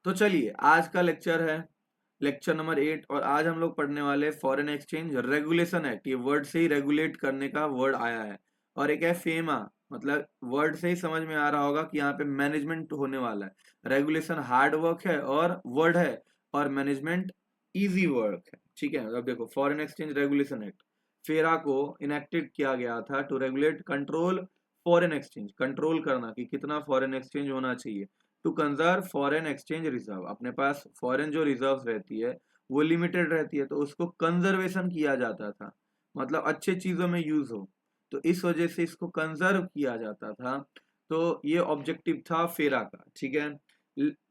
तो चलिए आज का लेक्चर है लेक्चर नंबर 8 और आज हम लोग पढ़ने वाले फॉरेन एक्सचेंज रेगुलेशन एक्ट। ये वर्ड से ही रेगुलेट करने का वर्ड आया है। और एक है फेमा, मतलब वर्ड से ही समझ में आ रहा होगा कि यहाँ पे मैनेजमेंट होने वाला है। रेगुलेशन हार्ड वर्क है और वर्ड है, और मैनेजमेंट इजी वर्क है। ठीक है, अब देखो फॉरेन एक्सचेंज रेगुलेशन एक्ट फेरा को इनेक्टेड किया गया था to regulate control foreign exchange, control करना कि कितना फॉरेन एक्सचेंज होना चाहिए। To conserve foreign exchange reserve, अपने पास फॉरेन जो रिजर्व रहती है वो लिमिटेड रहती है, तो उसको कंजर्वेशन किया जाता था, मतलब अच्छे चीजों में यूज हो, तो इस वजह से इसको कंजर्व किया जाता था। तो ये ऑब्जेक्टिव था फेरा का। ठीक है,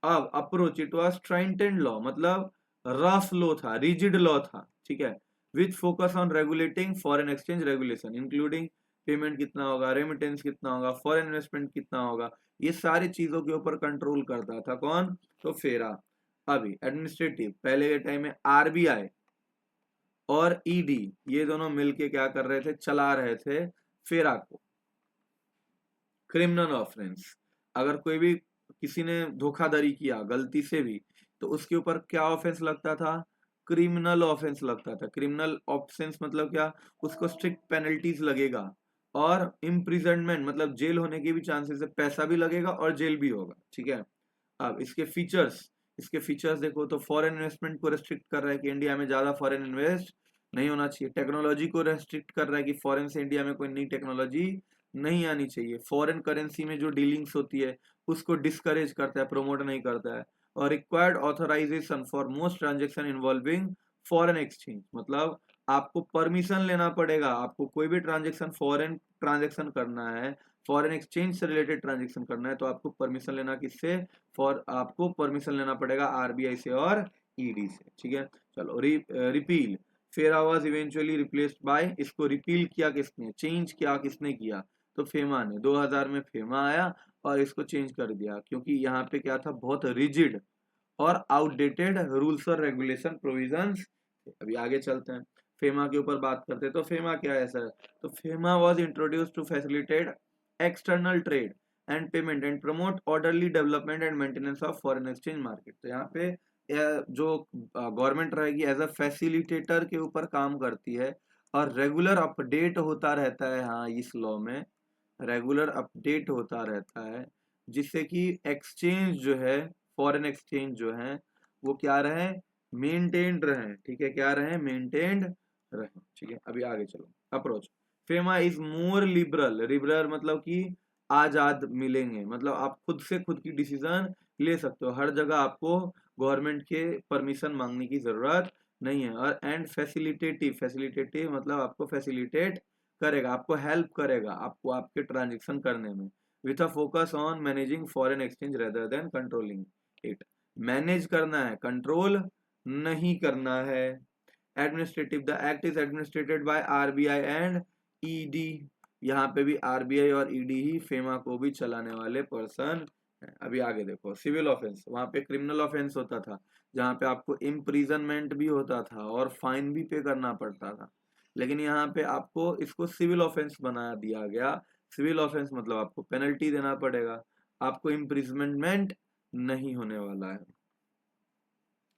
अब अप्रोच इट वाज स्ट्राइटेंड लॉ, मतलब रफ लॉ था, रिजिड लॉ था। ठीक है, with focus on regulating foreign exchange regulation including payment कितना होगा, रेमिटेंस कितना होगा, फॉरेन इन्वेस्टमेंट कितना होगा, ये सारी चीजों के ऊपर कंट्रोल करता था कौन? तो फेरा। अभी एडमिनिस्ट्रेटिव, पहले के टाइम में आरबीआई और ईडी ये दोनों मिलके क्या कर रहे थे, चला रहे थे फेरा को। क्रिमिनल ऑफेंस, अगर कोई भी किसी ने धोखाधड़ी किया गलती से भी, तो उसके ऊपर क्या ऑफेंस लगता था? क्रिमिनल ऑफेंस लगता था। क्रिमिनल ऑफेंस मतलब क्या? उसको स्ट्रिक्ट पेनल्टीज लगेगा और इम्प्रिजनमेंट मतलब जेल होने के भी चांसेस है, पैसा भी लगेगा और जेल भी होगा। ठीक है, अब इसके फीचर्स देखो तो फॉरेन इन्वेस्टमेंट को रेस्ट्रिक्ट कर रहा है कि इंडिया में ज्यादा फॉरेन इन्वेस्ट नहीं होना चाहिए। टेक्नोलॉजी को रेस्ट्रिक्ट कर रहा है कि फॉरेन से इंडिया में कोई नई टेक्नोलॉजी नहीं आनी चाहिए। फॉरेन करेंसी में जो डीलिंग्स होती है उसको डिस्करेज करता है, प्रमोट नहीं करता है। और required authorisation for most transaction involving foreign exchange, मतलब आपको परमिशन लेना पड़ेगा। आपको कोई भी ट्रांजेक्शन फॉरेन ट्रांजेक्शन करना है, फॉरेन एक्सचेंज से रिलेटेड ट्रांजेक्शन करना है, तो आपको परमिशन लेना किससे? आपको परमिशन लेना पड़ेगा आरबीआई से और ईडी से। ठीक है, चलो रिपील, फेरा वाज इवेंचुअली रिप्लेस्ड बाय, इसको रिपील किया किसने, चेंज किया किसने किया? तो फेमा ने। 2000 में फेमा आया और इसको चेंज कर दिया, क्योंकि यहाँ पे क्या था, बहुत रिजिड और आउटडेटेड रूल्स और रेगुलेशन प्रोविजंस। अभी आगे चलते हैं, फेमा के ऊपर बात करते हैं। तो फेमा क्या है सर? तो FEMA was introduced to facilitate external trade and payment and promote orderly development and maintenance of foreign exchange market. तो यहाँ पे जो गवर्नमेंट रहेगी एज अ फैसिलिटेटर के ऊपर काम करती है, और रेगुलर अपडेट होता रहता है। हाँ, इस लॉ में रेगुलर अपडेट होता रहता है, जिससे कि एक्सचेंज जो है, फॉरेन एक्सचेंज जो है वो क्या रहे, मेंटेन्ड रहे। ठीक है, क्या रहे, मेंटेन्ड रहे। ठीक है, अभी आगे चलो। Approach, FEMA is more liberal, liberal मतलब कि आजाद मिलेंगे, मतलब आप खुद से खुद की डिसीजन ले सकते हो, हर जगह आपको गवर्नमेंट के परमिशन मांगने की जरूरत नहीं है। और एंड फैसिलिटेटिव, फैसिलिटेटिव मतलब आपको फैसिलिटेट करेगा, आपको हेल्प करेगा, आपको आपके ट्रांजेक्शन करने में, with a focus on managing foreign exchange rather than controlling it. Manage करना है, कंट्रोल नहीं करना है। Administrative, the act is administrated by RBI and ED, यहाँ पे भी आरबीआई और ईडी ही फेमा को भी चलाने वाले पर्सन है। अभी आगे देखो, सिविल ऑफेंस, वहां पे क्रिमिनल ऑफेंस होता था, जहाँ पे आपको इम्प्रिजनमेंट भी होता था और फाइन भी पे करना पड़ता था, लेकिन यहाँ पे आपको इसको सिविल ऑफेंस बना दिया गया। सिविल ऑफेंस मतलब आपको पेनल्टी देना पड़ेगा, आपको इम्प्रिजनमेंट नहीं होने वाला है।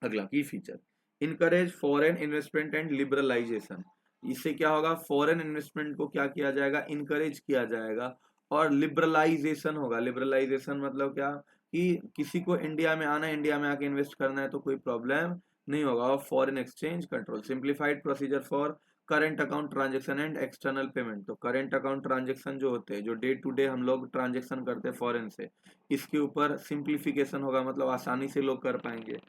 अगला key feature, encourage foreign investment and liberalisation. इससे क्या होगा, फॉरेन इन्वेस्टमेंट को क्या किया जाएगा, इनकरेज किया जाएगा, और लिबरलाइजेशन होगा। लिबरलाइजेशन मतलब क्या, कि किसी को इंडिया में आना है, इंडिया में आके इन्वेस्ट करना है तो कोई प्रॉब्लम नहीं होगा। और foreign exchange control, simplified procedure for current account transaction and external payment. तो करंट अकाउंट ट्रांजेक्शन जो होते हैं, जो डे टू डे हम लोग ट्रांजेक्शन करते हैं फॉरेन से, इसके ऊपर सिंप्लीफिकेशन होगा, मतलब आसानी से लोग कर पाएंगे।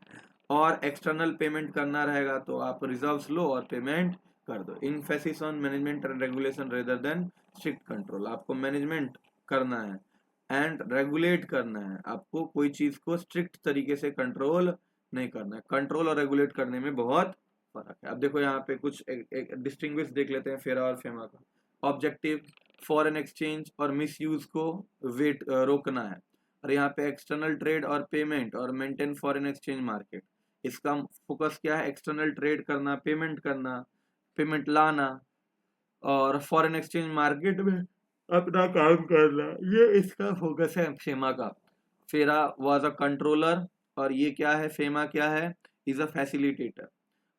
और एक्सटर्नल पेमेंट करना रहेगा तो आप रिजर्व्स लो और पेमेंट कर दो। Emphasis on management and regulation rather than strict control, आपको मैनेजमेंट करना है एंड रेगुलेट करना है, आपको कोई चीज को स्ट्रिक्ट तरीके से कंट्रोल नहीं करना है। कंट्रोल और रेगुलेट करने में बहुत फर्क है। अब देखो यहाँ पे कुछ एक डिस्टिंग्विश देख लेते हैं फेरा और फेमा का। ऑब्जेक्टिव, फॉरेन एक्सचेंज और मिसयूज को वेट रोकना है। और यहाँ पे एक्सटर्नल ट्रेड और पेमेंट और मेंटेन फॉरेन एक्सचेंज मार्केट, इसका फोकस क्या है, एक्सटर्नल ट्रेड करना, पेमेंट करना, पेमेंट लाना, और फॉरेन एक्सचेंज मार्केट में अपना काम करना, ये इसका फोकस है फेमा का। फेरा वाज अ कंट्रोलर और ये क्या है, फेमा क्या है, इज अ फैसिलिटेटर।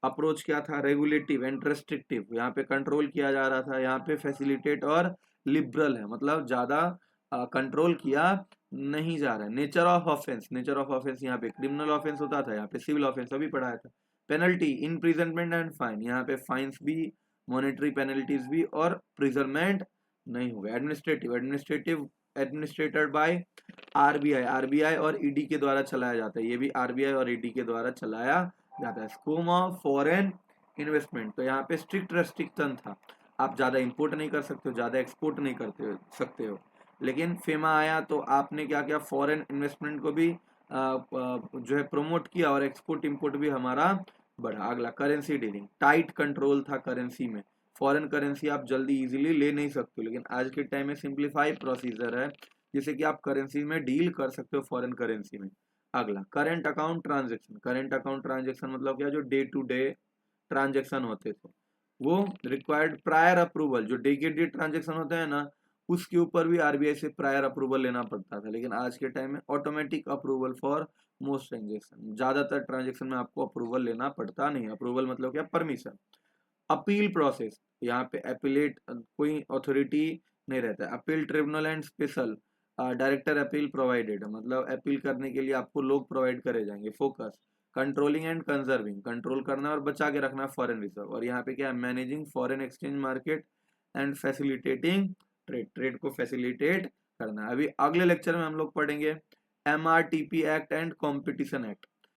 अप्रोच क्या था, रेगुलेटिव एंड रेस्ट्रिक्टिव, यहाँ पे कंट्रोल किया जा रहा था, यहाँ पे फैसिलिटेट और लिबरल है, मतलब ज्यादा कंट्रोल किया नहीं जा रहा है। Nature of offence, nature of offence यहाँ पे क्रिमिनल ऑफेंस होता था, यहाँ पे सिविल ऑफेंस अभी पढ़ाया था। पेनल्टी, इनप्रिजनमेंट एंड फाइन, यहाँ पे फाइन्स भी, मॉनेटरी पेनल्टीज भी, और प्रिजनमेंट नहीं होगा। Administrative, administrated by RBI, RBI और ईडी के द्वारा चलाया जाता है, ये भी आरबीआई और ईडी के द्वारा चलाया जाता है। स्कोप ऑफ फॉरेन इन्वेस्टमेंट, तो यहाँ पे स्ट्रिक्ट रेस्ट्रिक्शन था, आप ज्यादा इंपोर्ट नहीं कर सकते हो, ज्यादा एक्सपोर्ट नहीं करते सकते हो। लेकिन फेमा आया तो आपने क्या किया, फॉरेन इन्वेस्टमेंट को भी जो है प्रमोट किया, और एक्सपोर्ट इंपोर्ट भी हमारा बढ़ा। अगला करेंसी डीलिंग, टाइट कंट्रोल था करेंसी में, फॉरेन करेंसी आप जल्दी इजीली ले नहीं सकते हो, लेकिन आज के टाइम में सिंप्लीफाइड प्रोसीजर है जिससे कि आप करेंसी में डील कर सकते हो, फॉरेन करेंसी में। अगला current account transaction, current account transaction मतलब क्या, जो डे टू डे ट्रांजेक्शन होते थे वो रिक्वायर्ड प्रायर अप्रूवल, जो डे के डे ट्रांजेक्शन होते हैं ना, उसके ऊपर भी आरबीआई से प्रायर अप्रूवल लेना पड़ता था। लेकिन आज के टाइम में automatic approval for most transaction, ज्यादातर ट्रांजेक्शन में आपको अप्रूवल लेना पड़ता नहीं। अप्रूवल मतलब क्या, परमिशन। अपील प्रोसेस, यहाँ पे अपीलेट कोई अथॉरिटी नहीं रहता है। Appeal tribunal and special director appeal provided, मतलब अपील करने के लिए आपको लोग प्रोवाइड करे जाएंगे। Focus controlling and conserving, control करना और बचा के रखना फॉरेन रिजर्व। और यहाँ पे क्या है, managing foreign exchange market and facilitating trade, trade को फैसिलिटेट करना। अभी अगले लेक्चर में हम लोग पढ़ेंगे MRTP act and competition act.